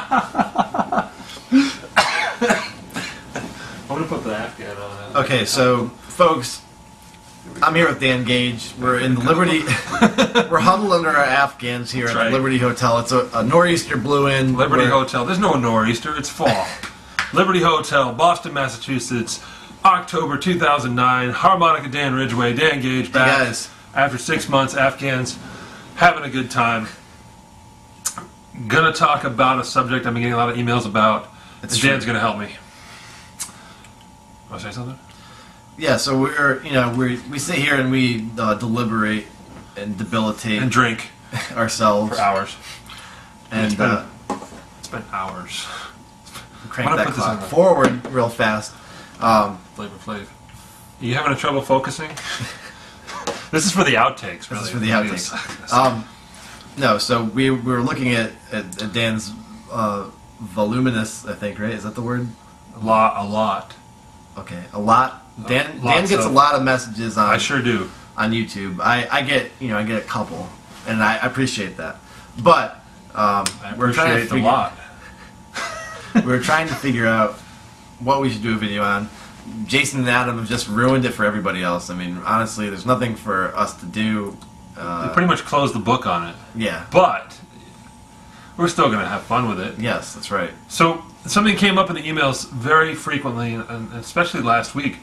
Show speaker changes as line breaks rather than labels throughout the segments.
I'm gonna put the Afghan on it.
Okay, so folks, I'm here with Dan Gage. We're in the Liberty. We're huddled under our Afghans here at the Liberty Hotel. It's a nor'easter blew in.
Liberty Hotel. There's no nor'easter. It's fall. Liberty Hotel, Boston, Massachusetts, October 2009. Harmonica Dan Ridgeway, Dan Gage back.
Hey guys.
After 6 months, Afghans having a good time. Gonna talk about a subject I've been getting a lot of emails about. Dan's gonna help me. Want to say something?
Yeah, so we sit here and we deliberate and debilitate
and drink
ourselves
for hours.
And
it's been hours.
Crank that clock forward real fast.
Flavor Flav. You having trouble focusing? This is for the outtakes. Really.
This is for the outtakes. No, so we were looking at Dan's voluminous, I think, right? Is that the word?
A lot.
Okay, a lot. Dan gets a lot of messages on.
I sure do.
On YouTube, I get a couple, and I appreciate that. But we're trying to figure,
a lot.
We're trying to figure out what we should do a video on. Jason and Adam have just ruined it for everybody else. I mean, honestly, there's nothing for us to do.
They pretty much closed the book on it.
Yeah.
But we're still going to have fun with it.
Yes, that's right.
So something came up in the emails very frequently, and especially last week,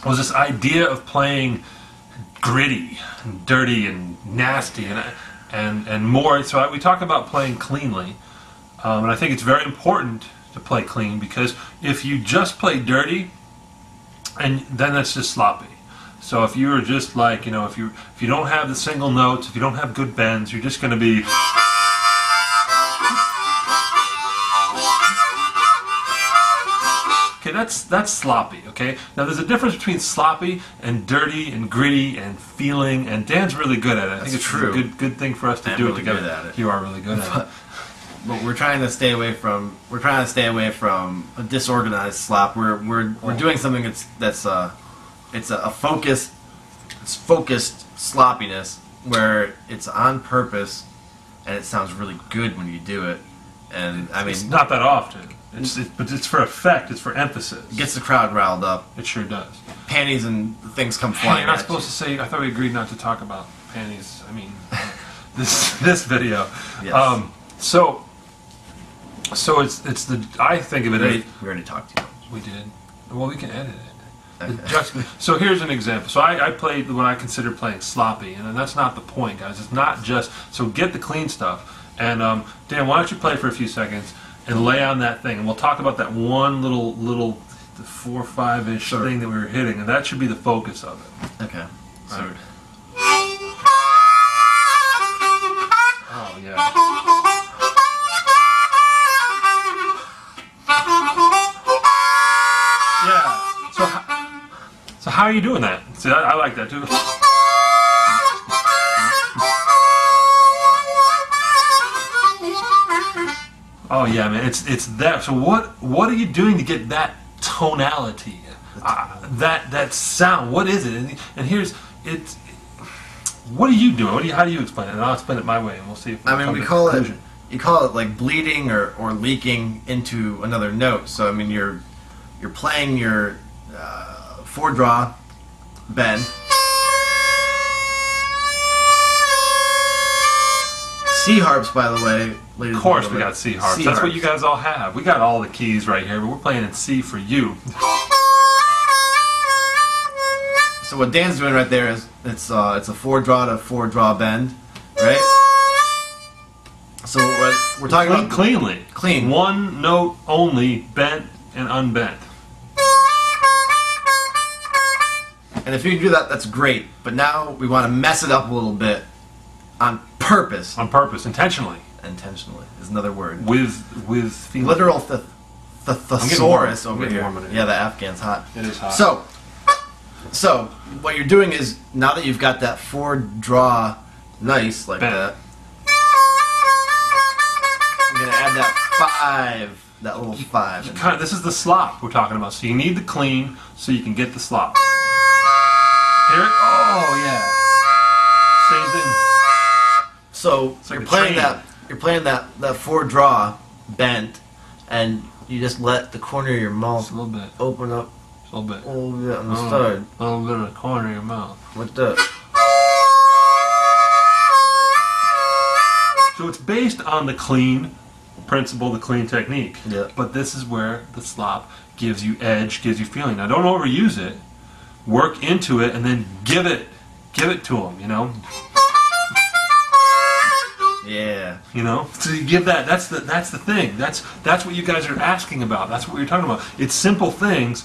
was this idea of playing gritty and dirty and nasty and more. So we talk about playing cleanly, and I think it's very important to play clean, because if you just play dirty, and then that's just sloppy. So if you were just like, if you don't have the single notes, if you don't have good bends, you're just going to be. Okay, that's sloppy. Okay, now there's a difference between sloppy and dirty and gritty and feeling, and Dan's really good at it. I think it's true. A good thing for us to do it together.
Good at it.
You are really good at it.
But we're trying to stay away from a disorganized slop. We're doing something that's a focused sloppiness where it's on purpose and it sounds really good when you do it. And I mean,
it's not that often. But it's for effect. It's for emphasis.
It gets the crowd riled up.
It sure does.
Panties and things come flying.
You're not supposed to say. I thought we agreed not to talk about panties. I mean, this video.
Yes.
So it's the. I think of it as.
We already talked to you.
We did. Well, we can edit it.
Okay.
So here's an example. So I played what I consider playing sloppy, and that's not the point, guys. It's not just. So get the clean stuff. And Dan, why don't you play for a few seconds and lay on that thing, and we'll talk about that one little 4 or 5-ish thing that we were hitting, and that should be the focus of it.
Okay. So.
Right. Oh yeah. Yeah. So how are you doing that? See, I like that too. Oh yeah, man, it's that. So what are you doing to get that tonality, that sound? What is it? And here's it. What are you doing? How do you explain it? And I'll explain it my way, and we'll see if
I mean, we call it. You call it like bleeding or leaking into another note. So I mean, you're playing your 4-draw bend. C harps, by the way, ladies.
Of course, we got C harps. That's what you guys all have. We got all the keys right here, but we're playing in C for you.
So what Dan's doing right there is it's a 4-draw to 4-draw bend, right? So we're talking about
cleanly.
Clean.
One note only, bent and unbent.
And if you can do that, that's great. But now we want to mess it up a little bit on purpose.
On purpose, intentionally.
Intentionally is another word.
With feeling.
Literal thesaurus over here. Yeah, the Afghan's hot.
It is hot.
So what you're doing is, now that you've got that 4-draw nice like that, I'm gonna add that 5, that little 5.
This is the slop we're talking about. So you need the clean so you can get the slop. Hear it? Oh yeah. Same thing.
So you're playing that 4-draw bent, and you just let the corner of your mouth
Just a little bit.
open up
A little bit.
a little bit on the side.
A little bit of the corner of your mouth.
What's that?
So it's based on the clean principle, the clean technique.
Yeah.
But this is where the slop gives you edge, gives you feeling. Now don't overuse it. Work into it and then give it to them, you know?
Yeah.
You know? So you give that, that's the thing. That's what you guys are asking about. That's what you're talking about. It's simple things,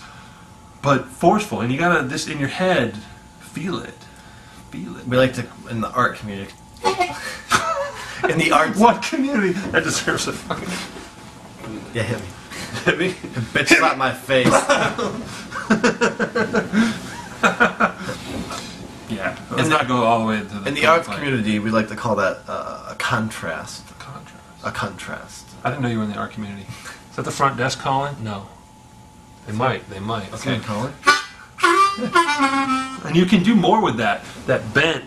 but forceful. And you gotta, just in your head, feel it. Feel it.
We like to, in the art community. In the arts.
What community? That deserves a fucking...
Yeah, hit me.
Hit me?
Bitch slap my face.
Yeah. Let's not go all the way to the...
In the arts community, we like to call that a contrast.
Contrast.
A contrast.
I didn't know you were in the art community. Is that the front desk calling? No. They might. They might.
That's
Okay.
what I'm calling.
And you can do more with that bent,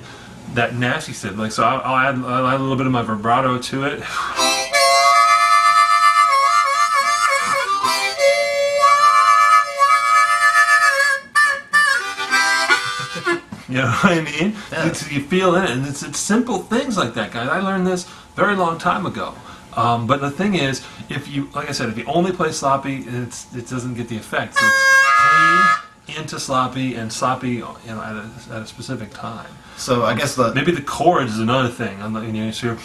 that nasty stuff. Like, so I'll add a little bit of my vibrato to it. You know what I mean?
Yeah.
You feel it, and it's simple things like that, guys. I learned this very long time ago. But the thing is, if you, like I said, if you only play sloppy, it doesn't get the effect. So it's clean into sloppy and sloppy, you know, at a specific time.
So I guess
Maybe the chords is another thing. So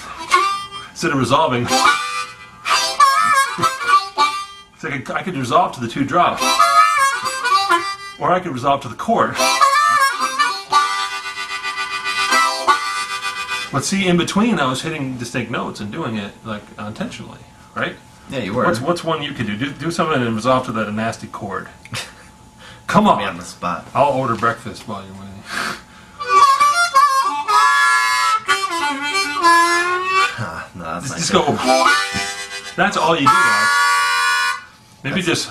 instead of resolving, it's like I could resolve to the 2 drops, or I could resolve to the chord. But see, in between, I was hitting distinct notes and doing it like intentionally, right?
Yeah, you were.
What's one you could do? Do something and resolve to that nasty chord. Come on.
Me on the spot.
I'll order breakfast while you're waiting.
No, that's not
Just
good.
go. That's all you do, guys. Maybe just.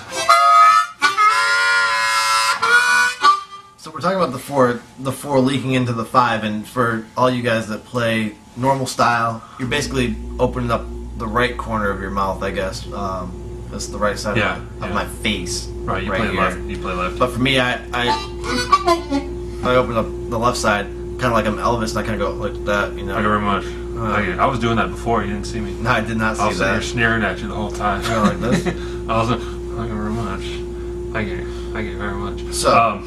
So we're talking about the four leaking into the 5, and for all you guys that play normal style, you're basically opening up the right corner of your mouth, I guess. That's the right side of my face.
Right, you
right
play
here.
left. You play left.
But for me, I open up the left side, kind of like I'm Elvis, and I kind of go like that, you know.
Thank you very much. Thank you. I was doing that before. You didn't see me.
No, I did not see
I was sitting
that.
here sneering at you the whole time.
You know, like this.
I was like, thank you very much. Thank you. Thank you very much. So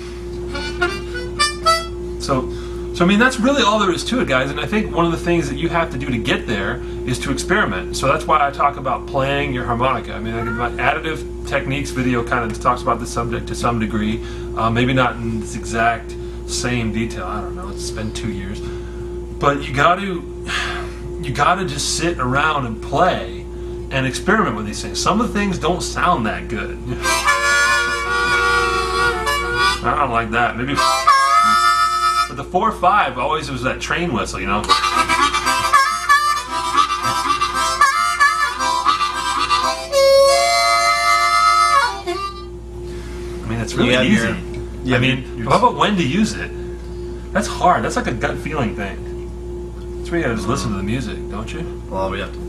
I mean, that's really all there is to it, guys. And I think one of the things that you have to do to get there is to experiment. So that's why I talk about playing your harmonica. I mean, my additive techniques video kind of talks about the subject to some degree. Maybe not in this exact same detail. I don't know. It's been 2 years. But you got to just sit around and play and experiment with these things. Some of the things don't sound that good. I don't like that. Maybe. But the 4/5 always was that train whistle, you know. I mean, it's really easy. I mean, how about when to use it? That's hard. That's like a gut feeling thing. That's where you gotta just listen to the music, don't you?
Well, we have to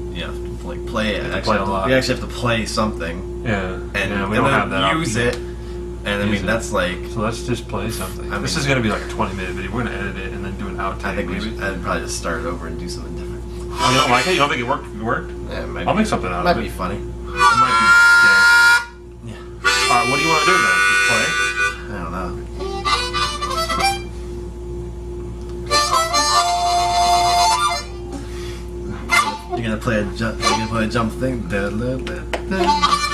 like play it.
Play a lot.
We actually have to play something.
Yeah.
And
we don't have that.
Use it. And I mean, that's like.
So let's just play something.
I
This
mean-
is going to be like a 20-minute video. We're going to edit it and then do an outtake.
I think
maybe.
I'd probably just start it over and do something different.
Oh, you don't like it? You don't think it worked?
Yeah, it might
I'll
be-
make something out
might
of it.
be funny.
It might be gay.
Yeah.
All right, what do you want to do then? Just play?
I don't know. You're gonna play a jump. You're gonna play a jump thing. Da, da, da, da.